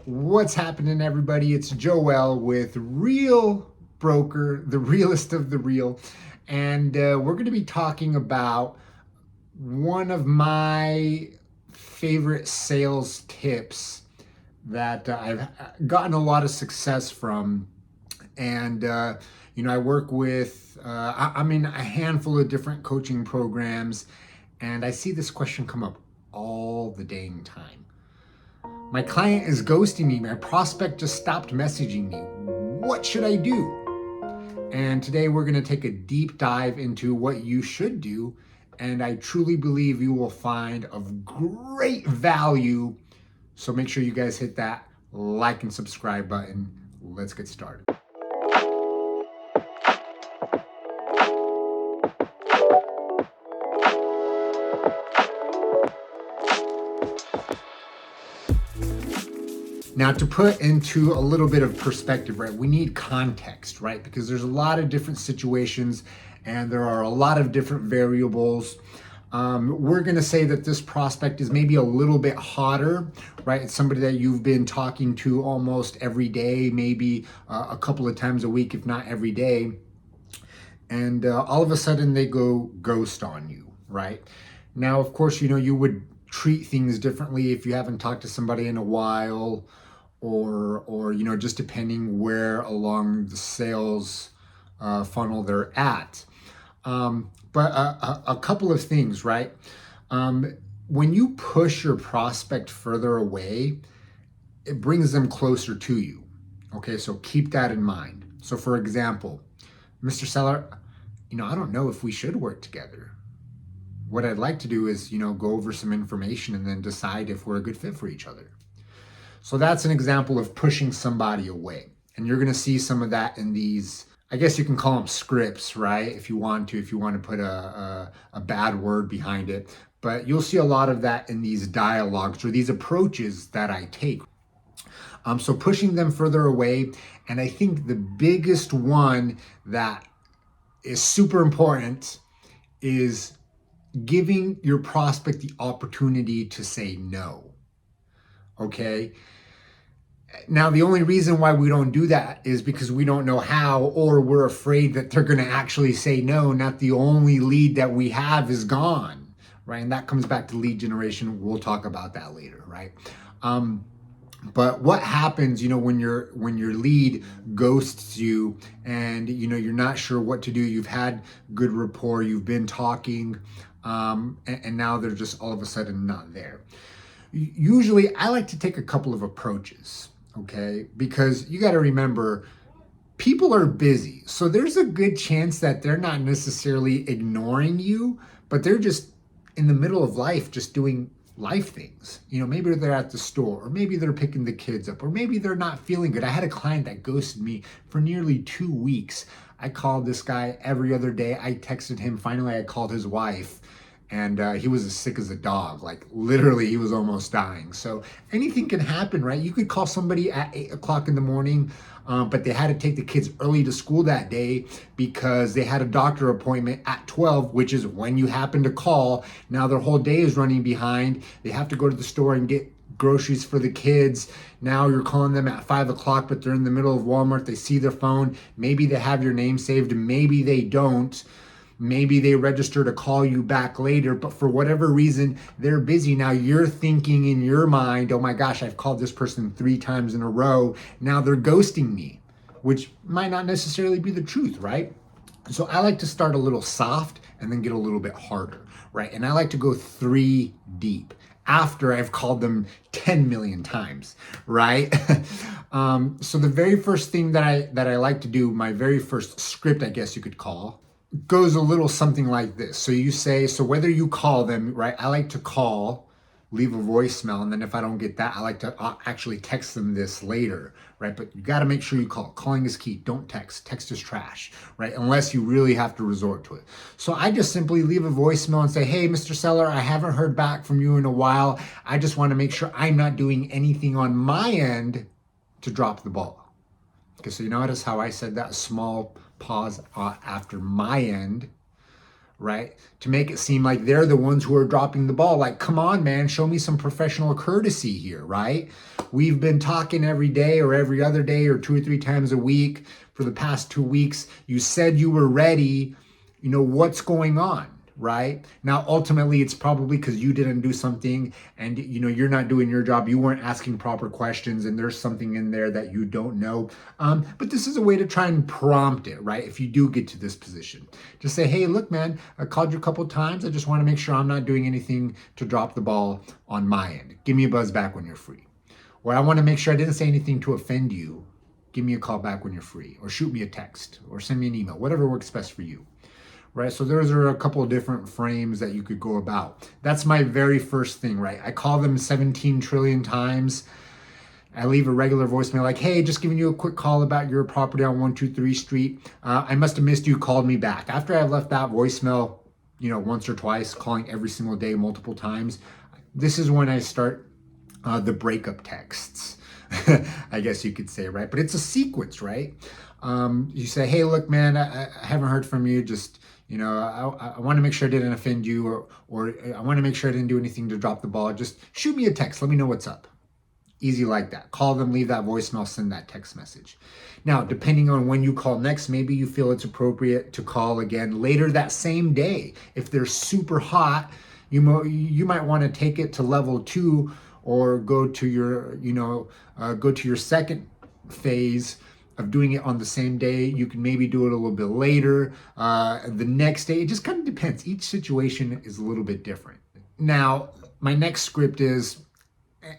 What's happening, everybody? It's Joel with Real Broker, the realest of the real. And we're going to be talking about one of my favorite sales tips that I've gotten a lot of success from. And, I work with, I'm in a handful of different coaching programs, and I see this question come up all the dang time. My client is ghosting me. My prospect just stopped messaging me. What should I do? And today we're going to take a deep dive into what you should do. And I truly believe you will find of great value. So make sure you guys hit that like and subscribe button. Let's get started. Now, to put into a little bit of perspective, right, we need context, right? Because there's a lot of different situations and there are a lot of different variables. We're going to say that this prospect is maybe a little bit hotter, right? It's somebody that you've been talking to almost every day, maybe a couple of times a week, if not every day. And all of a sudden they go ghost on you, right? Now, of course, you would treat things differently if you haven't talked to somebody in a while, or just depending where along the sales funnel they're at. But a couple of things, right? When you push your prospect further away, it brings them closer to you. Okay, so keep that in mind. So for example, Mr. Seller, I don't know if we should work together. What I'd like to do is, go over some information and then decide if we're a good fit for each other. So that's an example of pushing somebody away. And you're going to see some of that in these, I guess you can call them scripts, right? If you want to put a bad word behind it. But you'll see a lot of that in these dialogues or these approaches that I take. So pushing them further away. And I think the biggest one that is super important is giving your prospect the opportunity to say no. Okay. Now, the only reason why we don't do that is because we don't know how, or we're afraid that they're going to actually say no. Not the only lead that we have is gone, right? And that comes back to lead generation. We'll talk about that later, right? But what happens, when your lead ghosts you and, you're not sure what to do, you've had good rapport, you've been talking, and now they're just all of a sudden not there. Usually I like to take a couple of approaches, okay? Because you got to remember, people are busy. So there's a good chance that they're not necessarily ignoring you, but they're just in the middle of life, just doing life things. Maybe they're at the store, or maybe they're picking the kids up, or maybe they're not feeling good. I had a client that ghosted me for nearly 2 weeks. I called this guy every other day. I texted him. Finally, I called his wife, and he was as sick as a dog. Like literally, he was almost dying. So anything can happen, right? You could call somebody at 8 o'clock in the morning, but they had to take the kids early to school that day because they had a doctor appointment at 12, which is when you happen to call. Now their whole day is running behind. They have to go to the store and get groceries for the kids. Now you're calling them at 5 o'clock, but they're in the middle of Walmart. They see their phone. Maybe they have your name saved. Maybe they don't. Maybe they register to call you back later, but for whatever reason, they're busy. Now you're thinking in your mind, oh my gosh, I've called this person 3 times in a row. Now they're ghosting me, which might not necessarily be the truth, right? So I like to start a little soft and then get a little bit harder, right? And I like to go 3 deep after I've called them 10 million times, right? So the very first thing that I like to do, my very first script, I guess you could call, goes a little something like this. So you say, so whether you call them, right? I like to call, leave a voicemail, and then if I don't get that, I like to actually text them this later, right? But you got to make sure you call. Calling is key. Don't text. Text is trash, right? Unless you really have to resort to it. So I just simply leave a voicemail and say, hey, Mr. Seller, I haven't heard back from you in a while. I just want to make sure I'm not doing anything on my end to drop the ball. Okay, so you notice how I said that small pause after my end, right? To make it seem like they're the ones who are dropping the ball. Like, come on, man, show me some professional courtesy here, right? We've been talking every day or every other day or 2 or 3 times a week for the past 2 weeks. You said you were ready. What's going on, right? Now, ultimately, it's probably because you didn't do something and, you're not doing your job. You weren't asking proper questions and there's something in there that you don't know. But this is a way to try and prompt it, right? If you do get to this position, just say, hey, look, man, I called you a couple times. I just want to make sure I'm not doing anything to drop the ball on my end. Give me a buzz back when you're free. Or I want to make sure I didn't say anything to offend you. Give me a call back when you're free, or shoot me a text, or send me an email, whatever works best for you. Right? So those are a couple of different frames that you could go about. That's my very first thing, right? I call them 17 trillion times. I leave a regular voicemail like, hey, just giving you a quick call about your property on 123 Street. I must have missed you, called me back. After I've left that voicemail, once or twice, calling every single day, multiple times, this is when I start the breakup texts, I guess you could say, right? But it's a sequence, right? You say, hey, look, man, I haven't heard from you. Just, I want to make sure I didn't offend you, or I want to make sure I didn't do anything to drop the ball. Just shoot me a text. Let me know what's up. Easy like that. Call them, leave that voicemail, send that text message. Now, depending on when you call next, maybe you feel it's appropriate to call again later that same day. If they're super hot, you might want to take it to level 2 or go to your second phase of doing it on the same day. You can maybe do it a little bit later, the next day. It just kind of depends. Each situation is a little bit different. Now, my next script is,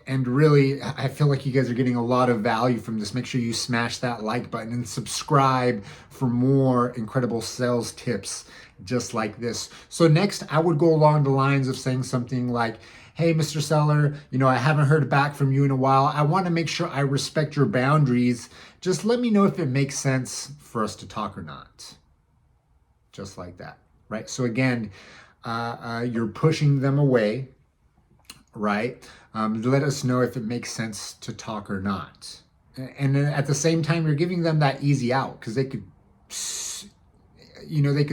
and really, I feel like you guys are getting a lot of value from this. Make sure you smash that like button and subscribe for more incredible sales tips just like this. So next, I would go along the lines of saying something like, hey, Mr. Seller, I haven't heard back from you in a while. I want to make sure I respect your boundaries. Just let me know if it makes sense for us to talk or not. Just like that, right? So again, you're pushing them away, right? Let us know if it makes sense to talk or not. And then at the same time, you're giving them that easy out, because they could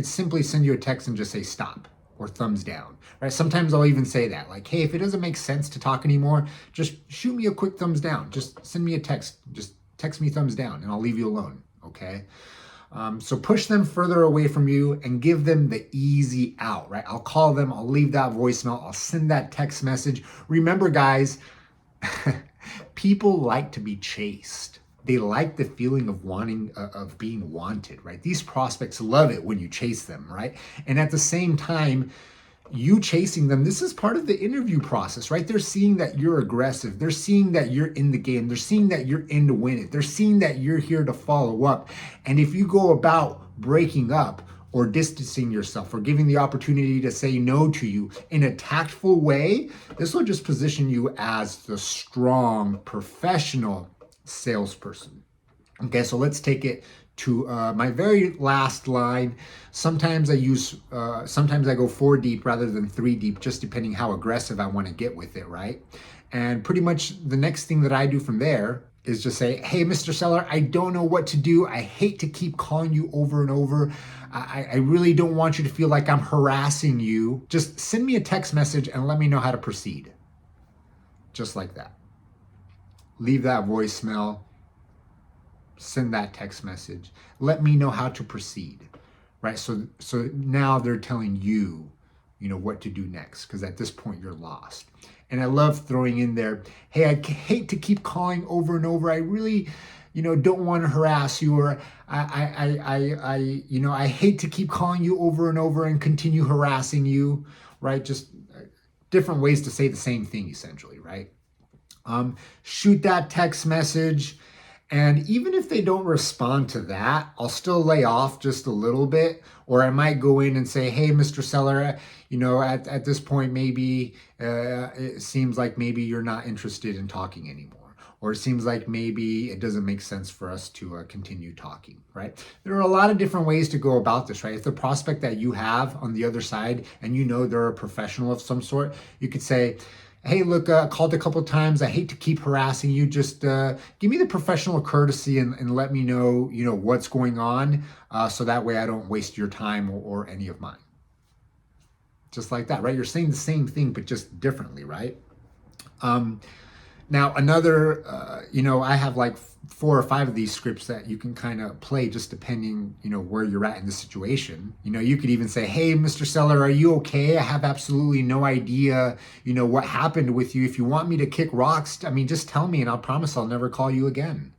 simply send you a text and just say stop or thumbs down, right? Sometimes I'll even say that, like, hey, if it doesn't make sense to talk anymore, just shoot me a quick thumbs down. Just send me a text. Just text me thumbs down and I'll leave you alone, okay? So push them further away from you and give them the easy out, right? I'll call them, I'll leave that voicemail, I'll send that text message. Remember, guys, people like to be chased. They like the feeling of being wanted, right? These prospects love it when you chase them, right? And at the same time, you chasing them, this is part of the interview process, right? They're seeing that you're aggressive. They're seeing that you're in the game. They're seeing that you're in to win it. They're seeing that you're here to follow up. And if you go about breaking up or distancing yourself or giving the opportunity to say no to you in a tactful way, this will just position you as the strong, professional salesperson. Okay, so let's take it to my very last line. Sometimes I go 4 deep rather than 3 deep, just depending how aggressive I want to get with it, right? And pretty much the next thing that I do from there is just say, hey, Mr. Seller, I don't know what to do. I hate to keep calling you over and over. I really don't want you to feel like I'm harassing you. Just send me a text message and let me know how to proceed. Just like that. Leave that voicemail. Send that text message. Let me know how to proceed, right? So now they're telling you, what to do next, because at this point you're lost. And I love throwing in there, hey, I hate to keep calling over and over. I really, don't want to harass you, or I hate to keep calling you over and over and continue harassing you, right? Just different ways to say the same thing, essentially, right? Shoot that text message. And even if they don't respond to that, I'll still lay off just a little bit, or I might go in and say, hey, Mr. Seller, at this point, maybe it seems like maybe you're not interested in talking anymore, or it seems like maybe it doesn't make sense for us to continue talking, right? There are a lot of different ways to go about this, right? If the prospect that you have on the other side, and they're a professional of some sort, you could say, hey, look, called a couple of times. I hate to keep harassing you. Just give me the professional courtesy and let me know, what's going on, so that way I don't waste your time or any of mine. just like that, right? You're saying the same thing, but just differently, right? Now, another, I have like 4 or 5 of these scripts that you can kind of play just depending, where you're at in the situation. You could even say, hey, Mr. Seller, are you okay? I have absolutely no idea, what happened with you. If you want me to kick rocks, just tell me and I'll promise I'll never call you again.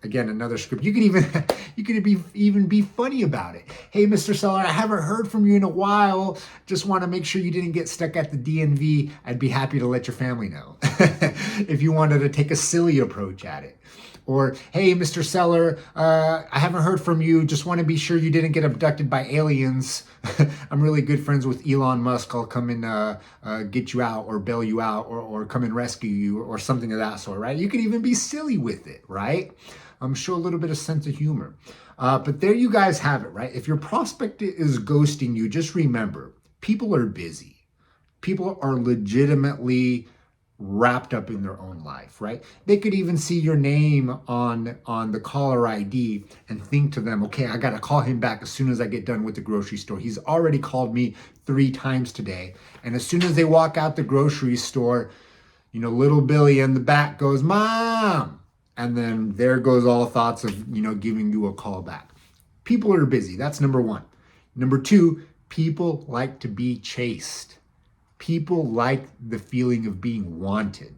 Again, another script. You could even be funny about it. Hey, Mr. Seller, I haven't heard from you in a while. Just want to make sure you didn't get stuck at the DMV. I'd be happy to let your family know if you wanted to take a silly approach at it. Or, hey, Mr. Seller, I haven't heard from you. Just want to be sure you didn't get abducted by aliens. I'm really good friends with Elon Musk. I'll come and get you out or bail you out or come and rescue you or something of that sort, right? You could even be silly with it, right? Show a little bit of sense of humor. But there you guys have it, right? If your prospect is ghosting you, just remember, people are busy. People are legitimately wrapped up in their own life, right? They could even see your name on the caller ID and think to them, okay, I got to call him back as soon as I get done with the grocery store. He's already called me 3 times today. And as soon as they walk out the grocery store, little Billy in the back goes, Mom! And then there goes all thoughts of, giving you a call back. People are busy. That's number 1. Number 2, people like to be chased. People like the feeling of being wanted.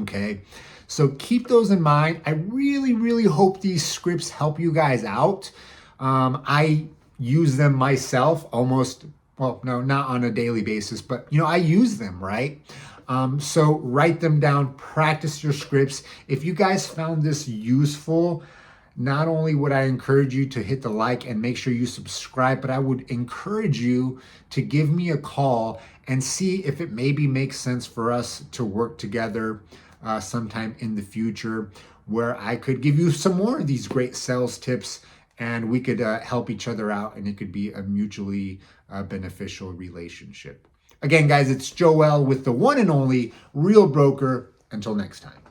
Okay. So keep those in mind. I really, really hope these scripts help you guys out. I use them myself not on a daily basis, but I use them, right? So write them down, practice your scripts. If you guys found this useful, not only would I encourage you to hit the like and make sure you subscribe, but I would encourage you to give me a call and see if it maybe makes sense for us to work together sometime in the future, where I could give you some more of these great sales tips and we could help each other out, and it could be a mutually beneficial relationship. Again, guys, it's Joel with the one and only Real Broker. Until next time.